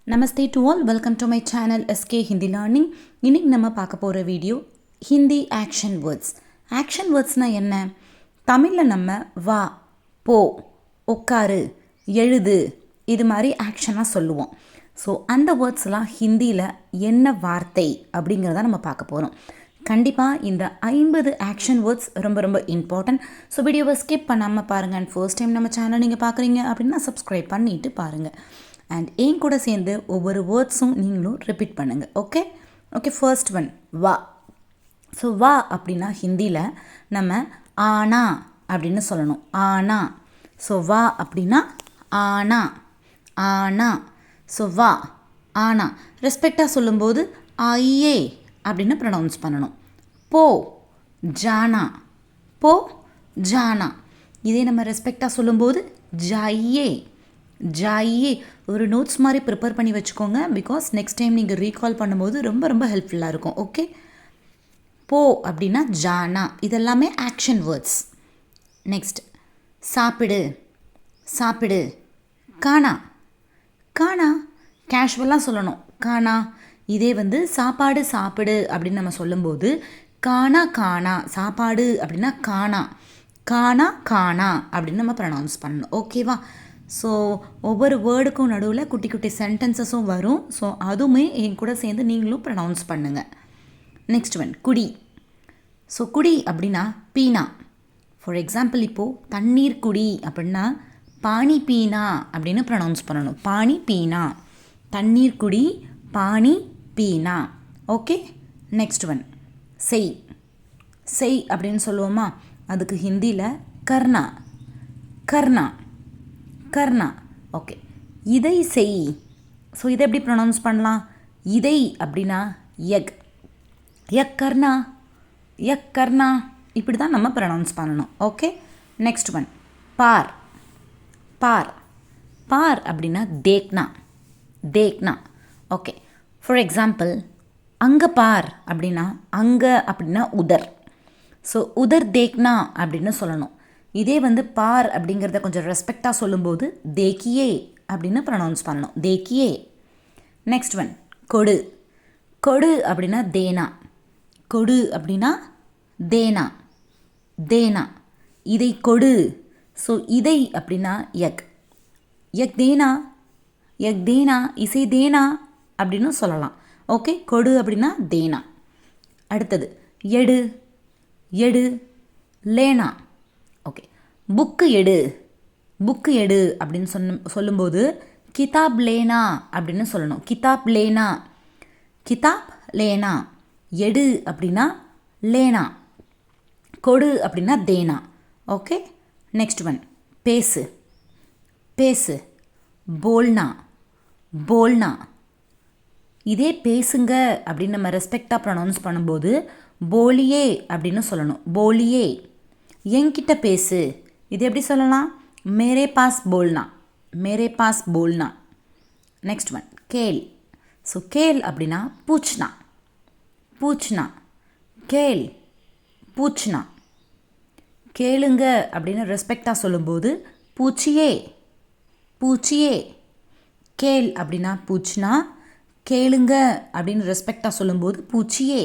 Namaste to all, welcome to my channel SK Hindi learning. இன்றைக்கி நம்ம பார்க்க போகிற video Hindi action words. Action வேர்ட்ஸ்னால் என்ன? தமிழில் நம்ம வா, போ, உட்காரு, எழுது இது மாதிரி ஆக்ஷனாக சொல்லுவோம். ஸோ அந்த வேர்ட்ஸ்லாம் ஹிந்தியில் என்ன வார்த்தை அப்படிங்கிறத நம்ம பார்க்க போகிறோம். கண்டிப்பாக இந்த 50 ஆக்ஷன் வேர்ட்ஸ் ரொம்ப ரொம்ப இம்பார்ட்டன்ட். ஸோ வீடியோவை ஸ்கிப் பண்ணாமல் பாருங்கள். அண்ட் ஃபர்ஸ்ட் டைம் நம்ம சேனல் நீங்கள் பார்க்குறீங்க அப்படின்னா சப்ஸ்கிரைப் பண்ணிவிட்டு பாருங்கள். அண்ட் என் கூட சேர்ந்து ஒவ்வொரு வேர்ட்ஸும் நீங்களும் ரிப்பீட் பண்ணுங்கள். ஓகே ஃபர்ஸ்ட் ஒன் வா. ஸோ வா அப்படின்னா ஹிந்தியில் நம்ம ஆனா அப்படின்னு சொல்லணும். ஆனா. ஸோ வா அப்படின்னா ஆனா. ஆனா. ஸோ வா ஆனா. ரெஸ்பெக்டாக சொல்லும்போது ஐயே அப்படின்னு ப்ரொனவுன்ஸ் பண்ணணும். போ ஜானா. போ ஜானா. இதே நம்ம ரெஸ்பெக்டாக சொல்லும்போது ஜாயே. ஜாயே. ஒரு நோட்ஸ் மாதிரி ப்ரிப்பேர் பண்ணி வச்சுக்கோங்க. பிகாஸ் நெக்ஸ்ட் டைம் நீங்கள் ரீகால் பண்ணும்போது ரொம்ப ரொம்ப ஹெல்ப்ஃபுல்லாக இருக்கும். ஓகே. போ அப்படின்னா ஜானா. இதெல்லாமே ஆக்ஷன் வேர்ட்ஸ். நெக்ஸ்ட் சாப்பிடு. சாப்பிடு. காணா. காணா. கேஷுவலாக சொல்லணும். காணா. இதே சாப்பாடு சாப்பிடு அப்படின்னு நம்ம சொல்லும்போது காணா காணா. சாப்பாடு அப்படின்னா காணா. காணா காணா அப்படின்னு நம்ம ப்ரொனவுன்ஸ் பண்ணணும். ஓகேவா? ஸோ ஒவ்வொரு வேர்டுக்கும் நடுவில் குட்டி குட்டி சென்டென்சஸும் வரும். ஸோ அதுவுமே என் கூட சேர்ந்து நீங்களும் ப்ரொனவுன்ஸ் பண்ணுங்கள். நெக்ஸ்ட் ஒன் குடி. ஸோ குடி அப்படின்னா பீனா. ஃபார் எக்ஸாம்பிள் இப்போது தண்ணீர் குடி அப்படின்னா பானி பீனா அப்படின்னு ப்ரொனவுன்ஸ் பண்ணணும். பானி பீனா. தண்ணீர் குடி பானி பீனா. ஓகே. நெக்ஸ்ட் ஒன் செய். செய் அப்படின்னு சொல்லுவோமா, அதுக்கு ஹிந்தியில் கர்னா. கர்னா. கர்னா. ஓகே. இதை செய். ஸோ இதை எப்படி ப்ரொனவுன்ஸ் பண்ணலாம்? இதை அப்படின்னா யக். யக் கர்னா. யக் கர்னா. இப்படி தான் நம்ம ப்ரொனவுன்ஸ் பண்ணணும். ஓகே. நெக்ஸ்ட் ஒன் பார். பார். பார் அப்படின்னா தேக்னா. தேக்னா. ஓகே. ஃபார் எக்ஸாம்பிள் அங்கே பார் அப்படின்னா அங்கே அப்படின்னா உதர். ஸோ உதர் தேக்னா அப்படின்னு சொல்லணும். இதே பார் அப்படிங்கிறத கொஞ்சம் ரெஸ்பெக்டாக சொல்லும்போது தேக்கியே அப்படின்னு ப்ரொனவுன்ஸ் பண்ணணும். தேக்கியே. நெக்ஸ்ட் ஒன் கொடு. கொடு அப்படின்னா தேனா. கொடு அப்படின்னா தேனா. தேனா. இதை கொடு. ஸோ இதை அப்படின்னா யக். யக் தேனா. யக் தேனா. இசை தேனா அப்படின்னு சொல்லலாம். ஓகே. கொடு அப்படின்னா தேனா. அடுத்தது எடு. எடு லேனா. ஓகே. புக்கு எடு. புக்கு எடு அப்படின்னு சொல்லும்போது கிதாப் லேனா அப்படின்னு சொல்லணும். கிதாப் லேனா. கிதாப் லேனா. எடு அப்படின்னா லேனா. கொடு அப்படின்னா தேனா. ஓகே. நெக்ஸ்ட் ஒன் பேசு. பேசு. போல்னா. போல்னா. இதே பேசுங்க அப்படின்னு நம்ம ரெஸ்பெக்டாக ப்ரொனவுன்ஸ் பண்ணும்போது போலியே அப்படின்னு சொல்லணும். போலியே. என்கிட்ட பேசு. இது எப்படி சொல்லலாம்? மேரே பாஸ் போல்னா. மேரே பாஸ் போல்னா. நெக்ஸ்ட் ஒன் கேள். ஸோ கேள் அப்படின்னா பூச்னா. பூச்னா. கேள். பூச்னா. கேளுங்க அப்படின்னு ரெஸ்பெக்டாக சொல்லும்போது பூச்சியே. பூச்சியே. கேள் அப்படின்னா பூச்னா. கேளுங்க அப்படின்னு ரெஸ்பெக்டாக சொல்லும்போது பூச்சியே.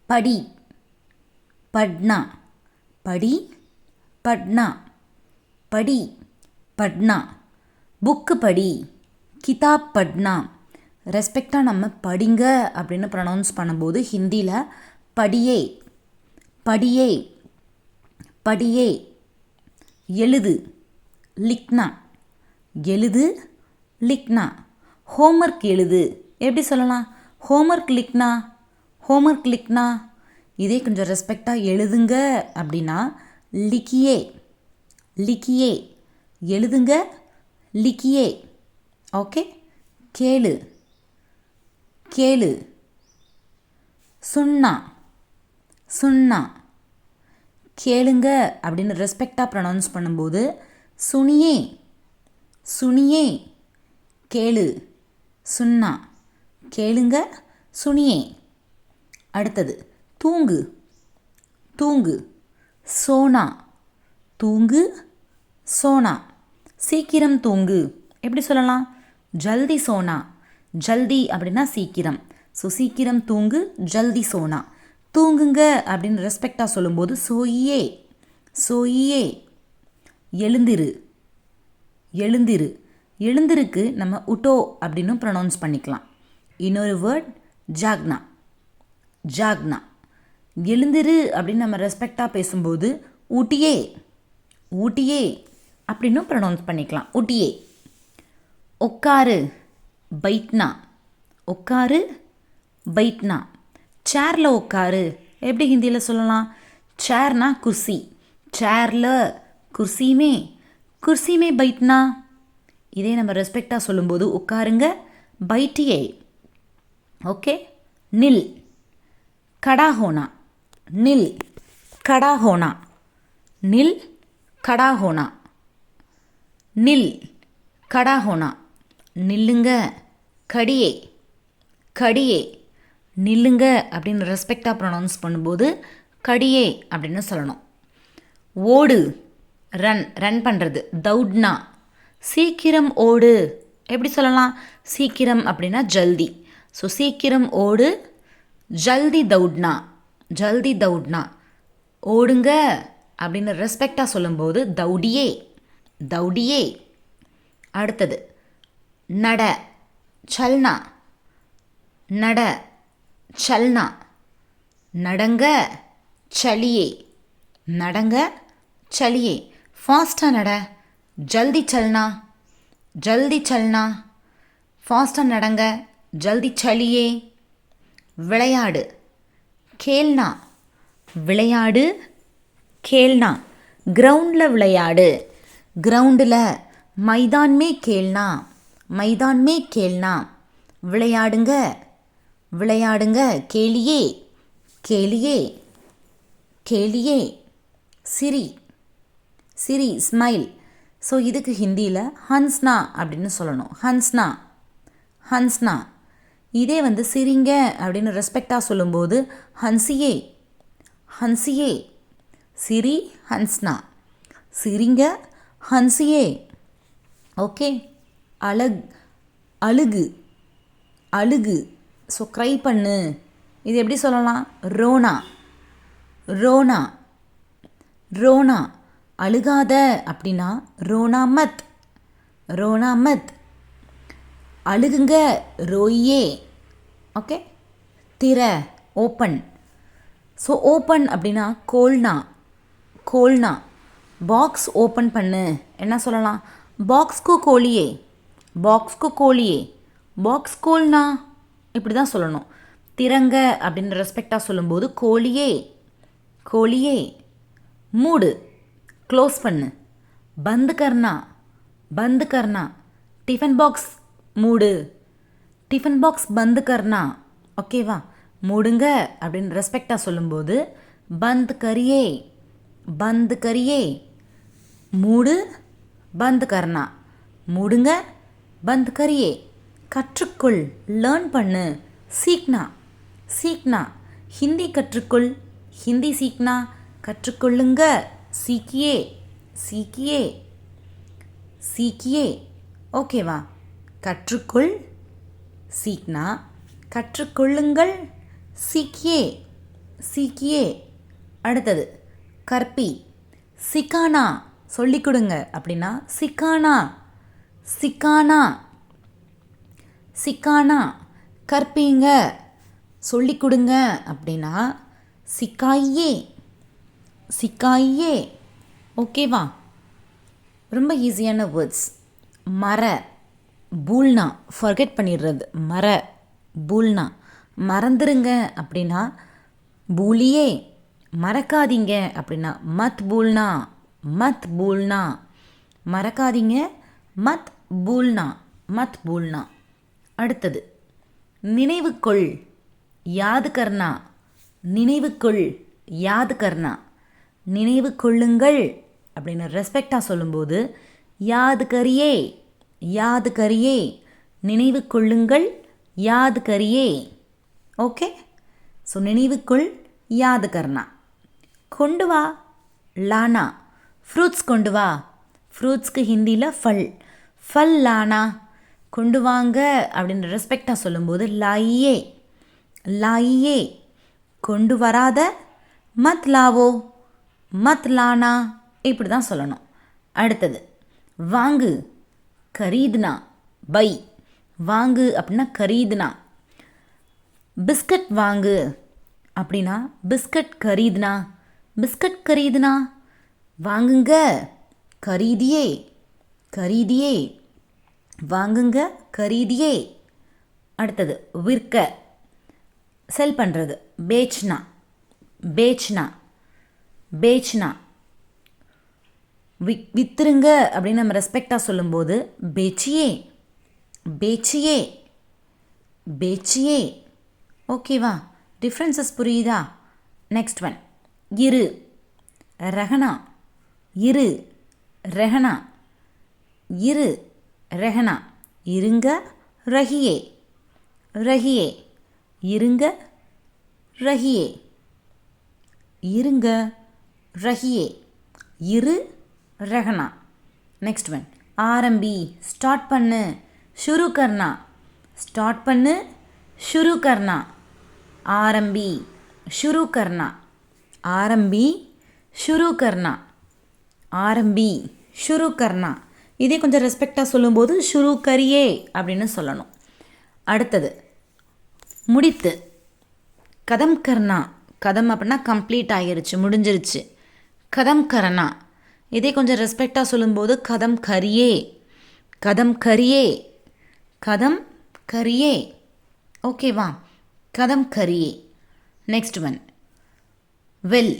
படி. பட்னா. படி. பட்னா. படி. பட்னா. புக்கு படி. கிதாப் பட்னா. ரெஸ்பெக்டாக நம்ம படிங்க அப்படின்னு ப்ரொனவுன்ஸ் பண்ணும்போது ஹிந்தியில் படியே. படியே. படியே. எழுது. லிக்னா. எழுது. லிக்னா. ஹோம்ஒர்க் எழுது. எப்படி சொல்லலாம்? ஹோம்ஒர்க் லிக்னா. ஹோம்ஒர்க் லிக்னா. இதே கொஞ்சம் ரெஸ்பெக்டாக எழுதுங்க அப்படின்னா லிக்கியே. லிக்கியே. எழுதுங்க. லிக்கியே. ஓகே. கேளு. கேளு. சுண்ணா. சுண்ணா. கேளுங்க அப்படின்னு ரெஸ்பெக்டாக ப்ரொனவுன்ஸ் பண்ணும்போது சுனியே. சுனியே. கேளு. சுண்ணா. கேளுங்க. சுனியே. அடுத்தது தூங்கு. தூங்கு. சோனா. தூங்கு. சோனா. சீக்கிரம் தூங்கு. எப்படி சொல்லலாம்? ஜல்தி சோனா. ஜல்தி அப்படின்னா சீக்கிரம். ஸோ சீக்கிரம் தூங்கு, ஜல்தி சோனா. தூங்குங்க அப்படின்னு ரெஸ்பெக்டாக சொல்லும்போது சோயே. சோயே. எழுந்திரு. எழுந்திரு. எழுந்திருக்கு நம்ம உட்டோ அப்படின்னு ப்ரொனவுன்ஸ் பண்ணிக்கலாம். இன்னொரு வேர்ட் ஜாக்னா. ஜாக்னா. எழுந்திரு அப்படின்னு நம்ம ரெஸ்பெக்டாக பேசும்போது ஊட்டியே. ஊட்டியே அப்படின்னு ப்ரொனவுன்ஸ் பண்ணிக்கலாம். ஊட்டியே. உட்காரு. பைட்னா. உட்காரு. பைட்னா. சேரில் உட்காரு எப்படி ஹிந்தியில் சொல்லலாம்? சேர்னா குர்சி. சேரில். குர்சிமே. குர்சிமே பைட்னா. இதே நம்ம ரெஸ்பெக்டாக சொல்லும்போது உட்காருங்க, பைட்டியே. ஓகே. நில். கடா ஹோனா. நில். கடா ஹோனா. நில். கடா ஹோனா. நில். கடா ஹோனா. நில்லுங்க. கடியே. கடியே. நில்லுங்க அப்படின்னு ரெஸ்பெக்டாக ப்ரொனவுன்ஸ் பண்ணும்போது கடியே அப்படின்னு சொல்லணும். ஓடு. ரன். ரன் பண்ணுறது. தௌட்னா. சீக்கிரம் ஓடு எப்படி சொல்லலாம்? சீக்கிரம் அப்படின்னா ஜல்தி. ஸோ சீக்கிரம் ஓடு, ஜல்தி தௌட்னா. ஜல்தி தௌட்னா. ஓடுங்க அப்படின்னு ரெஸ்பெக்டாக சொல்லும்போது தௌடியே. தௌடியே. அடுத்தது நட. சல்னா. நட. சல்னா. நடங்க. சலியே. நடங்க. சலியே. ஃபாஸ்ட்டாக நட. ஜல்தி சல்னா. ஜல்தி சல்னா. ஃபாஸ்ட்டாக நடங்க, ஜல்தி சலியே. விளையாடு. கேல்னா. விளையாடு. கேல்னா. கிரவுண்டில் விளையாடு. கிரவுண்டில். மைதான் மே கேல்னா. மைதான் மே கேல்னா. விளையாடுங்க. விளையாடுங்க. கேலியே. கேலியே. கேலியே. சிரி. சிரி. ஸ்மைல். ஸோ இதுக்கு ஹிந்தியில் ஹன்ஸ்னா அப்படின்னு சொல்லணும். ஹன்ஸ்னா. ஹன்ஸ்னா. இதே வந்து சிரிங்க அப்படின்னு ரெஸ்பெக்டாக சொல்லும்போது ஹன்சியே. ஹன்சியே. சிரி. ஹன்ஸ்னா. சிரிங்க. ஹன்சியே. ஓகே. அழுகு. அழுகு. ஸோ க்ரை பண்ணு. இது எப்படி சொல்லலாம்? ரோனா. ரோனா. ரோனா. அழுகாத அப்படின்னா ரோனா மத். ரோனா மத். அழுகுங்க. ரோயே. ஓகே. திற. ஓப்பன். ஸோ ஓப்பன் அப்படின்னா கோல்னா. கோல்னா. பாக்ஸ் ஓப்பன் பண்ணு என்ன சொல்லலாம்? பாக்ஸ்க்கு கோழியே. பாக்ஸ்க்கு கோழியே. பாக்ஸ் கோல்னா இப்படி தான் சொல்லணும். திறங்க அப்படின்னு ரெஸ்பெக்டாக சொல்லும்போது கோழியே. கோழியே. மூடு. க்ளோஸ் பண்ணு. பந்து கர்னா. பந்து கர்னா. டிஃபன் பாக்ஸ் மூடு. டிஃபன் பாக்ஸ் பந்து கர்னா. ஓகேவா? மூடுங்க அப்படின்னு ரெஸ்பெக்டாக சொல்லும்போது பந்த் கரியே. பந்து கரியே. மூடு. பந்து கர்னா. மூடுங்க. பந்த் கரியே. கற்றுக்கொள். லேர்ன் பண்ணு. சீக்னா. சீக்னா. ஹிந்தி கற்றுக்கொள். ஹிந்தி சீக்னா. கற்றுக்கொள்ளுங்க. சீக்கியே. சீக்கியே. சீக்கியே. ஓகேவா? கற்றுக்கொள். சீக்னா. கற்றுக்கொள்ளுங்கள். சீக்கியே. சீக்கியே. அடுத்தது கற்பி. சிக்கானா. சொல்லிக் கொடுங்க அப்படின்னா சிக்கானா. சிக்கானா. சிக்கானா. கற்பீங்க. சொல்லிக் கொடுங்க அப்படின்னா சிக்காயே. சிக்காயே. ஓகேவா? ரொம்ப ஈஸியான வேர்ட்ஸ். மர. பூல்னா. ஃபர்கெட் பண்ணிடுறது. மர. பூல்னா. மறந்துருங்க அப்படின்னா பூலியே. மறக்காதீங்க அப்படின்னா மத் பூல்னா. மத் பூல்னா. மறக்காதீங்க. மத் பூல்னா. மத் பூல்னா. அடுத்தது நினைவுக்கொள். யாது கர்னா. நினைவுக்கொள். யாது கர்னா. நினைவு கொள்ளுங்கள் அப்படின்னு ரெஸ்பெக்டாக சொல்லும்போது யாது கரியே. யாது கரியே. நினைவு கொள்ளுங்கள். யாது கரியே. ஓகே. ஸோ நினைவுக்குள். யாது கர்னா. கொண்டு வா. லானா. ஃப்ரூட்ஸ் கொண்டு வா. ஃப்ரூட்ஸ்க்கு ஹிந்தியில் ஃபல். ஃபல் லானா. கொண்டு வாங்க அப்படின்ற ரெஸ்பெக்டாக சொல்லும்போது லாயியே லாயியே. கொண்டு வராத மத் லாவோ மத் லானா, இப்படி தான் சொல்லணும். அடுத்தது வாங்கு கரீதுனா பை. வாங்கு அப்படின்னா கரீதுனா. பிஸ்கட் வாங்கு அப்படின்னா பிஸ்கட் கரீதுனா பிஸ்கட் கரீதுனா. வாங்குங்க கரீதியே கரீதியே. வாங்குங்க கரீதியே. அடுத்தது விற்க செல் பண்ணுறது பேச்னா பேச்னா பேச்னா. விற்றுருங்க அப்படின்னு நம்ம ரெஸ்பெக்டாக சொல்லும்போது பேச்சியே பேச்சியே பேச்சியே. ஓகேவா? டிஃப்ரென்சஸ் புரியுதா? நெக்ஸ்ட் ஒன் இரு ரஹனா இரு ரெஹனா இரு ரெஹனா. இருங்க ரஹியே ரஹியே. இருங்க ரஹியே இருங்க ரஹியே. இரு ரஹனா. நெக்ஸ்ட் ஒன் ஆரம்பி ஸ்டார்ட் பண்ணு ஷுரு கர்னா ஸ்டார்ட் பண்ணு ஷுரு கர்னா. ஆரம்பி ஷுரு கர்னா ஆரம்பி ஷுரு கர்னா ஆரம்பி ஷுரு கர்னா. இதே கொஞ்சம் ரெஸ்பெக்டாக சொல்லும்போது ஷுரு கரியே அப்படின்னு சொல்லணும். அடுத்தது முடித்து கதம் கர்னா. கதம் அப்படின்னா கம்ப்ளீட் ஆகிருச்சு முடிஞ்சிருச்சு. கதம் கரனா. இதே கொஞ்சம் ரெஸ்பெக்டாக சொல்லும்போது கதம் கரியே கதம் கரியே கதம் கரியே. ஓகேவா? கதம் கரியே. நெக்ஸ்ட் ஒன் வெல்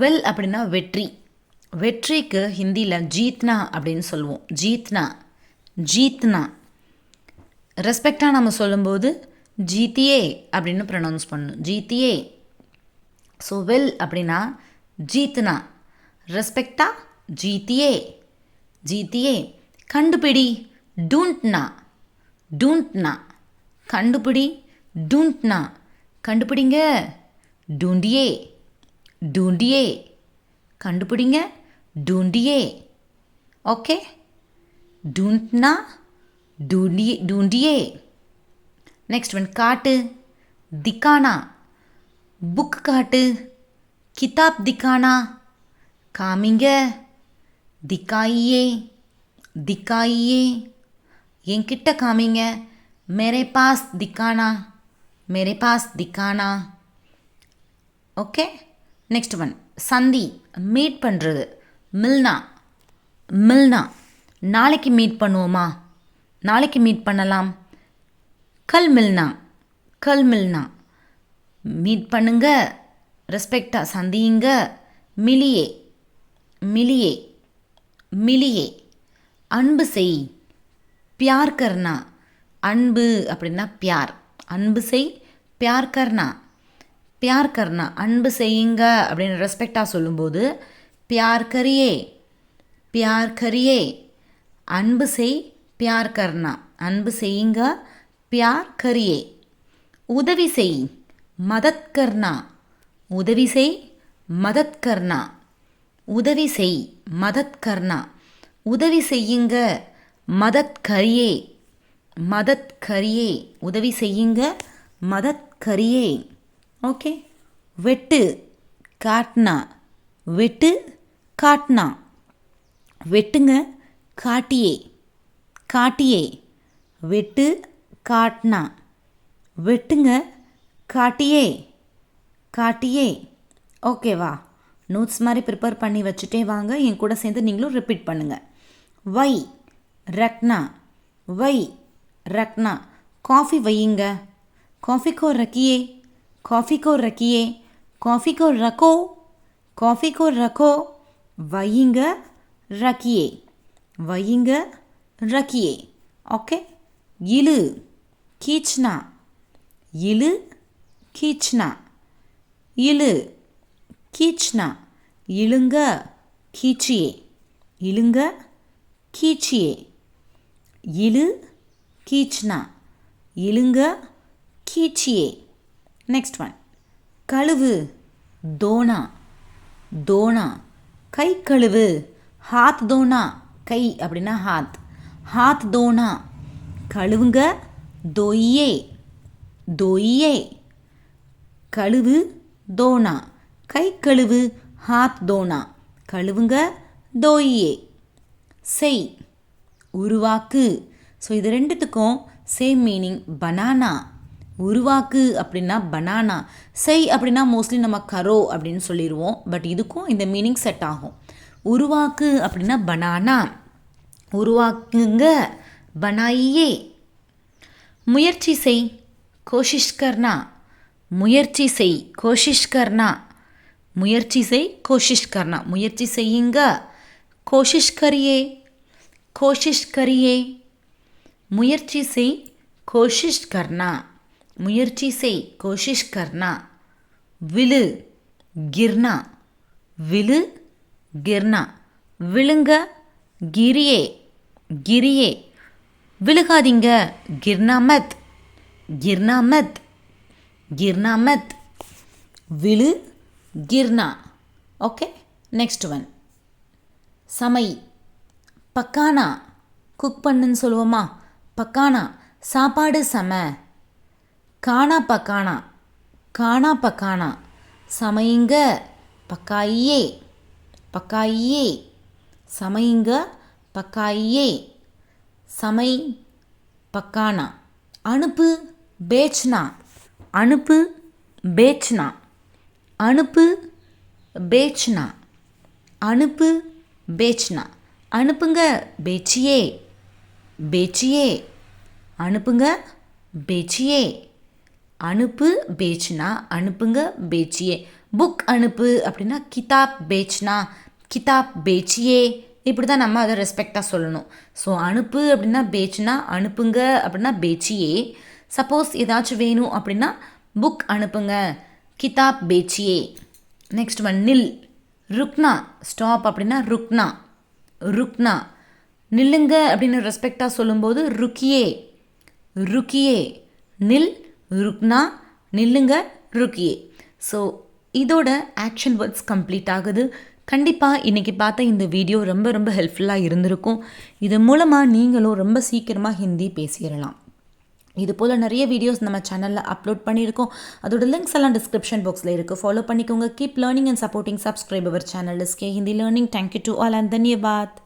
வெல் அப்படின்னா வெற்றி. வெற்றிக்கு ஹிந்தியில் ஜீத்னா அப்படின்னு சொல்லுவோம். ஜீத்னா ஜீத்னா. ரெஸ்பெக்டாக நம்ம சொல்லும்போது ஜீத்தியே அப்படின்னு ப்ரொனவுன்ஸ் பண்ணணும். ஜீத்தியே. ஸோ வெல் அப்படின்னா ஜீத்னா. ரெஸ்பெக்டா ஜீத்தியே ஜீத்தியே. கண்டுபிடி டூண்ட்னா டூண்ட்னா. கண்டுபிடி டூண்ட்னா. கண்டுபிடிங்க டூண்டியே டூண்டியே. கண்டுபிடிங்க டூண்டியே. ஓகே? டூண்ட்னா டூண்டியே டூண்டியே. நெக்ஸ்ட் ஒன் காட்டு திக்கானா. புக் காட்டு கிதாப் திக்கானா. காமிங்க திக்காயியே திக்காயியே. என்கிட்ட காமிங்க மேரே பாஸ் திக்கானா மேரே பாஸ் திக்கானா. ஓகே? நெக்ஸ்ட் ஒன் சந்தி மீட் பண்ணுறது மில்னா மில்னா. நாளைக்கு மீட் பண்ணுவோமா நாளைக்கு மீட் பண்ணலாம். கல் மில்னா கல் மில்னா. மீட் பண்ணுங்க ரெஸ்பெக்டாக சந்தியுங்க மிலியே மிலியே மிலியே. அன்பு செய் பியார் கர்னா. அன்பு அப்படின்னா பியார். அன்பு செய் பியார் கர்னா பியார் கர்னா. அன்பு செய்யுங்க அப்படின்னு ரெஸ்பெக்டாக சொல்லும்போது பியார் கரியே பியார் கரியே. அன்பு செய் பியார் கர்னா. அன்பு செய்யுங்க பியார் கரியே. உதவி செய் மதத் கர்னா. உதவி செய் மதத் கர்னா உதவி செய் மதத் கர்னா. உதவி செய்யுங்க மதத் கரியே மதத் கரியே. உதவி செய்யுங்க மதத் கரியே. ஓகே? வெட்டு காட்னா வெட்டு காட்னா. வெட்டுங்க காட்டியே காட்டியே. வெட்டு காட்னா. வெட்டுங்க காட்டியே காட்டியே. ஓகேவா? நோட்ஸ் மாதிரி ப்ரிப்பேர் பண்ணி வச்சுட்டே வாங்க. என் கூட சேர்ந்து நீங்களும் ரிப்பீட் பண்ணுங்கள். வை ரக்னா வை ரக்னா. காஃபி வையுங்க காஃபி को रखिए कॉफ़ी को रखिए कॉफ़ी को रखो कॉफ़ी को रखो. வையுங்க ரக்கியே வையுங்க ரக்கியே. ஓகே? இழு கீச்னா இழு கீச்னா இழு கீச்னா. இழுங்க கீச்சியே இழுங்க கீச்சியே. இழு கீச்னா இழுங்க கீச்சியே. நெக்ஸ்ட் ஒன் கழுவு தோனா தோனா. கை கழுவு ஹாத் தோனா. கை அப்படின்னா ஹாத் ஹாத் தோனா. கழுவுங்க दोइए दोइए கழுவு தோனா கை கழுவு हाथ धोना கழுவுங்க दोइए செய் உருவாக்கு ஸோ இது ரெண்டுத்துக்கும் சேம் மீனிங் பனானா உருவாக்கு அப்படின்னா பனானா செய் அப்படின்னா மோஸ்ட்லி நம்ம கரோ அப்படின்னு சொல்லிடுவோம் பட் இதுக்கும் இந்த மீனிங் செட் ஆகும் உருவாக்கு அப்படின்னா பனானா உருவாக்குங்க பனாயியே முயற்சி செய் கோஷிஷ் கர்னா முயற்சி செய் கோஷிஷ் கர்னா முயற்சி செய் கோஷிஷ் கர்னா முயற்சி செய்யுங்க கோஷிஷ் கரியே கோஷிஷ் கரியே முயற்சி செய் கோஷிஷ் கர்னா முயற்சி செய் கோஷிஷ் கர்னா விழு கிர்னா விழு கிர்னா விழுங்க கிரியே கிரியே விழுகாதீங்க கிர்னா மத் கிர்னா மத் கிர்னா மத் விழு கிர்னா ஓகே நெக்ஸ்ட் ஒன் சமை பக்கானா குக் பண்ணுன்னு சொல்லுவோமா பக்கானா சாப்பாடு சம கானா பக்கானா கானா பக்கானா சமையுங்க பக்காயியே பக்காயியே சமையுங்க பக்காயியே சமை பக்கானா அனுப்பு பேச்னா அனுப்பு பேச்னா அனுப்பு பேச்னா அனுப்பு பேச்னா அனுப்புங்க பேச்சியே பேச்சியே அனுப்புங்க பேச்சியே அனுப்பு பேச்னா அனுப்புங்க பேச்சியே புக் அனுப்பு அப்படின்னா கிதாப் பேச்னா கிதாப் பேச்சியே இப்படி தான் நம்ம அதை ரெஸ்பெக்டாக சொல்லணும் ஸோ அனுப்பு அப்படின்னா பேச்னா அனுப்புங்க அப்படின்னா பேச்சியே சப்போஸ் ஏதாச்சும் வேணும் அப்படின்னா புக் அனுப்புங்க கிதாப் பேச்சியே நெக்ஸ்ட் ஒன் நில் ருக்னா ஸ்டாப் அப்படின்னா ருக்னா ருக்னா நில்லுங்க அப்படின்னு ரெஸ்பெக்டாக சொல்லும்போது ருக்கியே ருக்கியே நில் ருக்னா நில்லுங்க ருக்கியே ஸோ இதோட ஆக்ஷன் வேர்ட்ஸ் கம்ப்ளீட் ஆகுது கண்டிப்பாக இன்றைக்கி பார்த்த இந்த வீடியோ ரொம்ப ரொம்ப ஹெல்ப்ஃபுல்லாக இருந்திருக்கும் இது மூலமாக நீங்களும் ரொம்ப சீக்கிரமாக ஹிந்தி பேசிடலாம் இது போல் நிறைய வீடியோஸ் நம்ம சேனலில் அப்லோட் பண்ணியிருக்கோம் அதோட லிங்க்ஸ் எல்லாம் டிஸ்கிரிப்ஷன் பாக்ஸில் இருக்குது ஃபாலோ பண்ணிக்கோங்க keep learning and supporting subscribe our channel SK Hindi learning thank you to all and தன்யவாத்